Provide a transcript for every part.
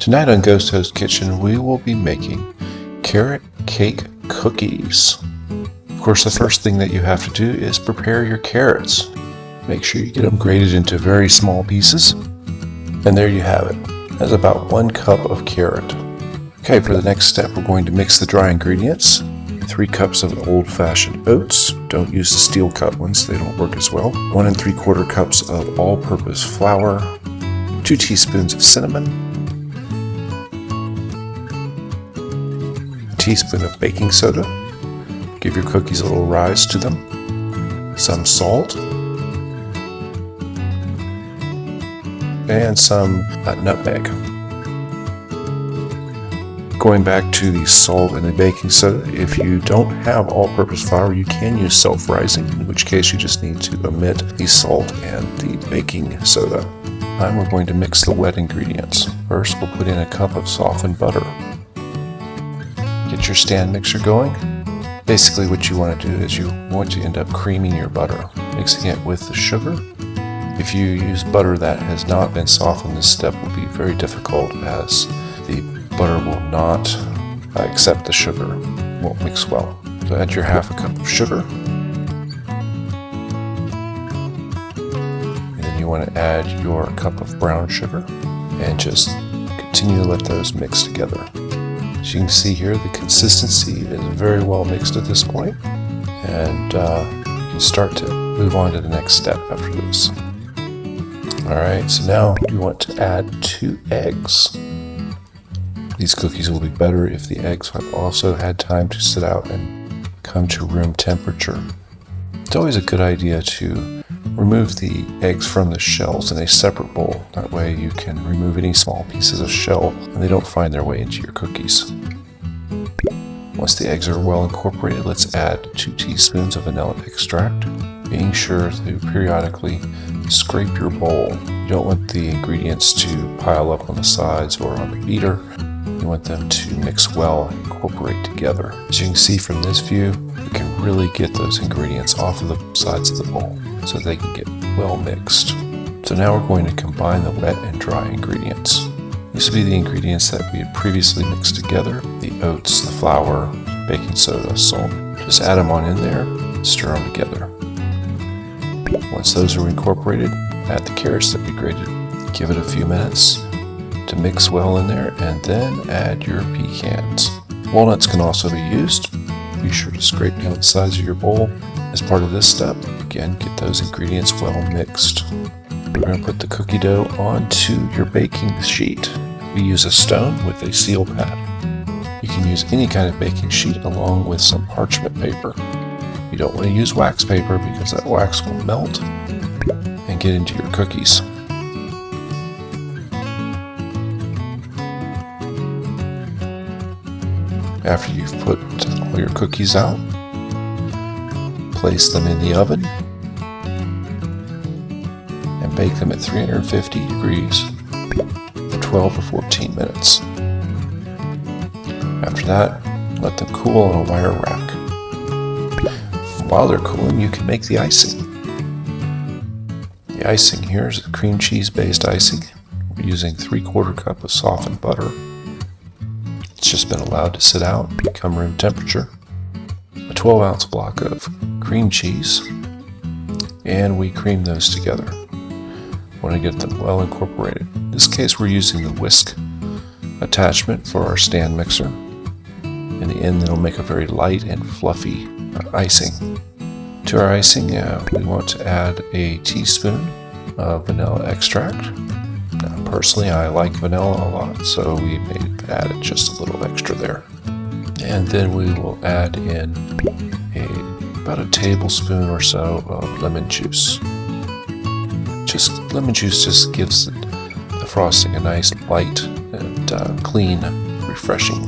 Tonight on Ghost Host Kitchen, we will be making carrot cake cookies. Of course, the first thing that you have to do is prepare your carrots. Make sure you get them grated into very small pieces. And there you have it. That's about 1 cup of carrot. Okay, for the next step, we're going to mix the dry ingredients. 3 cups of old-fashioned oats. Don't use the steel cut ones, they don't work as well. 1 3/4 cups of all-purpose flour. 2 teaspoons of cinnamon. A teaspoon of baking soda. Give your cookies a little rise to them. Some salt. And some nutmeg. Going back to the salt and the baking soda, if you don't have all-purpose flour, you can use self-rising, in which case you just need to omit the salt and the baking soda. Now we're going to mix the wet ingredients. First, we'll put in a cup of softened butter. Get your stand mixer going. Basically what you want to do is you want to end up creaming your butter, mixing it with the sugar. If you use butter that has not been softened, this step will be very difficult as the butter will not accept the sugar, won't mix well. So add your 1/2 cup of sugar. And then you want to add your cup of brown sugar and just continue to let those mix together. As you can see here, the consistency is very well mixed at this point, and you can start to move on to the next step after this. Alright, so now you want to add 2 eggs. These cookies will be better if the eggs have also had time to sit out and come to room temperature. It's always a good idea to remove the eggs from the shells in a separate bowl. That way you can remove any small pieces of shell and they don't find their way into your cookies. Once the eggs are well incorporated, let's add 2 teaspoons of vanilla extract, being sure to periodically scrape your bowl. You don't want the ingredients to pile up on the sides or on the beater. You want them to mix well and incorporate together. As you can see from this view, you can really get those ingredients off of the sides of the bowl so they can get well mixed. So now we're going to combine the wet and dry ingredients. These will be the ingredients that we had previously mixed together: the oats, the flour, baking soda, salt. Just add them on in there, stir them together. Once those are incorporated, add the carrots that we grated. Give it a few minutes to mix well in there, and then add your pecans. Walnuts can also be used. Be sure to scrape down the sides of your bowl as part of this step. Again, get those ingredients well mixed. We're going to put the cookie dough onto your baking sheet. We use a stone with a seal pad. You can use any kind of baking sheet along with some parchment paper. You don't want to use wax paper because that wax will melt and get into your cookies. After you've put all your cookies out, place them in the oven and bake them at 350 degrees for 12 or 14 minutes. After that, let them cool on a wire rack. While they're cooling, you can make the icing. The icing here is a cream cheese based icing. We're using 3/4 cup of softened butter. It's just been allowed to sit out and become room temperature. A 12-ounce block of cream cheese, and we cream those together. Want to get them well incorporated. In this case, we're using the whisk attachment for our stand mixer. In the end, it'll make a very light and fluffy icing. To our icing, we want to add a teaspoon of vanilla extract. Now, personally, I like vanilla a lot, so we may have added just a little extra there. And then we will add in about a tablespoon or so of lemon juice. Lemon juice just gives the frosting a nice light and clean, refreshing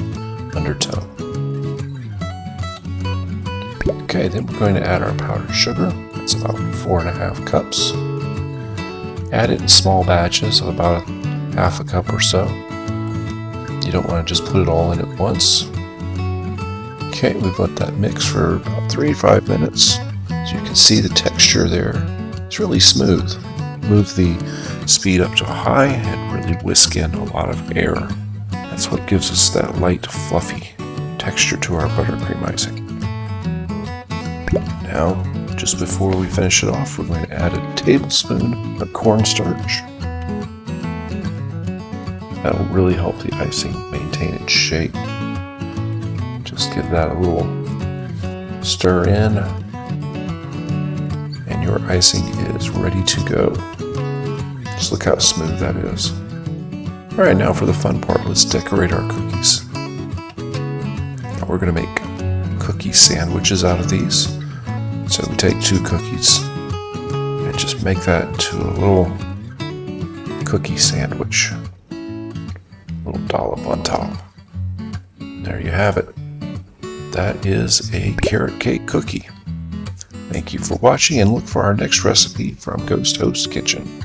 undertone. Okay, then we're going to add our powdered sugar. It's about 4.5 cups. Add it in small batches of about 1/2 cup or so. You don't want to just put it all in at once. Okay, we've let that mix for about 3 to 5 minutes. As you can see, the texture there is really smooth. Move the speed up to high and really whisk in a lot of air. That's what gives us that light, fluffy texture to our buttercream icing. Now, just before we finish it off, we're going to add a tablespoon of cornstarch. That'll really help the icing maintain its shape. Just give that a little stir in, and your icing is ready to go. Just look how smooth that is. Alright, now for the fun part, let's decorate our cookies. Now we're going to make cookie sandwiches out of these. So we take 2 cookies and just make that into a little cookie sandwich. A little dollop on top. There you have it. That is a carrot cake cookie. Thank you for watching, and look for our next recipe from Ghost Host Kitchen.